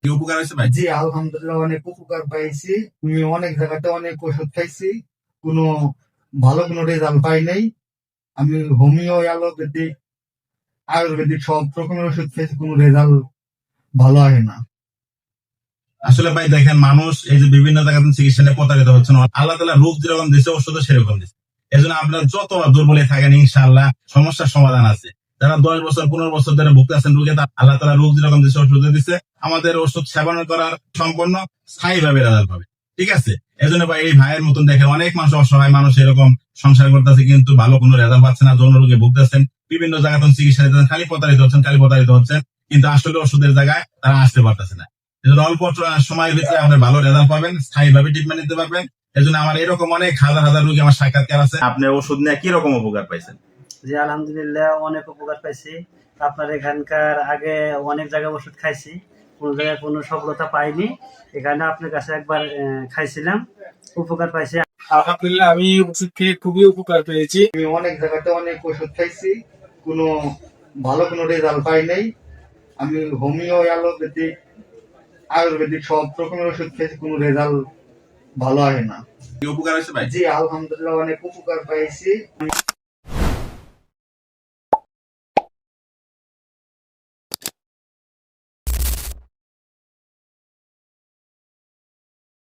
কি উপকার হয়েছে ভাই? জি আলহামদুলিল্লাহ অনেক উপকার পাইছি। আমি অনেক জায়গাতে অনেক ওষুধ খাইছি, কোনো ভালো কোনো রেজাল্ট পাই নাই। আমি হোমিও, অ্যালোপ্যাথিক, আয়ুর্বেদিক সব রকমের ওষুধ খাইছি, কোনো রেজাল্ট ভালো হয় না। আসলে ভাই দেখেন, মানুষ এই যে বিভিন্ন জায়গাতে চিকিৎসা নিয়ে প্রতারিত হচ্ছে না, আল্লাহ তাআলা রূপ যেরকম দিচ্ছে ওষুধও সেরকম দিচ্ছে। এজন্য আপনারা যত দুর্বলে থাকেন ইনশাআল্লাহ সমস্যার সমাধান আছে। যারা 10 বছর 15 বছর ধরে ভুগতেছেন রোগে, আল্লাহ তাআলা রোগ যেরকম দিচ্ছে ওষুধ দিচ্ছে। আমাদের ওষুধ সেবন করার সম্পূর্ণ স্থায়ী ভাবে রেজাল্ট পাবে। ঠিক আছে। এজন্য ভাই এই ভাইয়ের মতন দেখেন অনেক মানুষ, অসহায় মানুষ এরকম সংসার করতেছে কিন্তু ভালো কোনো রেজাল্ট পাচ্ছে না, যৌন রোগে ভুগতেছেন, বিভিন্ন জায়গায় চিকিৎসা নিতেছেন, খালি প্রতারিত হচ্ছেন, কিন্তু আসলে ওষুধের জায়গায় তারা আসতে পারতেছে না। এজন্য অল্প সময়ের ভিতরে আপনি ভালো রেজাল্ট পাবেন, স্থায়ী ভাবে ট্রিটমেন্ট নিতে পারবেন। এজন্য আমার এরকম অনেক হাজার হাজার রোগী আমার সাক্ষাৎকার আছে। আপনি ওষুধ নিয়ে কি রকম উপকার পাইছেন? জি আলহামদুলিল্লাহ অনেক উপকার পাইছি। আপনার এখানকার আগে অনেক জায়গায় ওষুধ খাইছি, কোনো জায়গায় কোনো সফলতা পাইনি। এখানে আপনার কাছে একবার খাইছিলাম, উপকার পাইছি। আলহামদুলিল্লাহ আমি ওষুধ খেয়ে খুবই উপকার পেয়েছি। আমি অনেক জায়গাতে অনেক ওষুধ খাইছি, কোনো ভালো কোনো রেজাল্ট পাই নাই। আমি হোমিও, অ্যালোপ্যাথিক, আয়ুর্বেদিক সব রকমের ওষুধ খেয়েছি, কোনো রেজাল্ট ভালো হয় না। কি উপকার হয়েছে ভাই? জি আলহামদুলিল্লাহ অনেক উপকার পাইছি।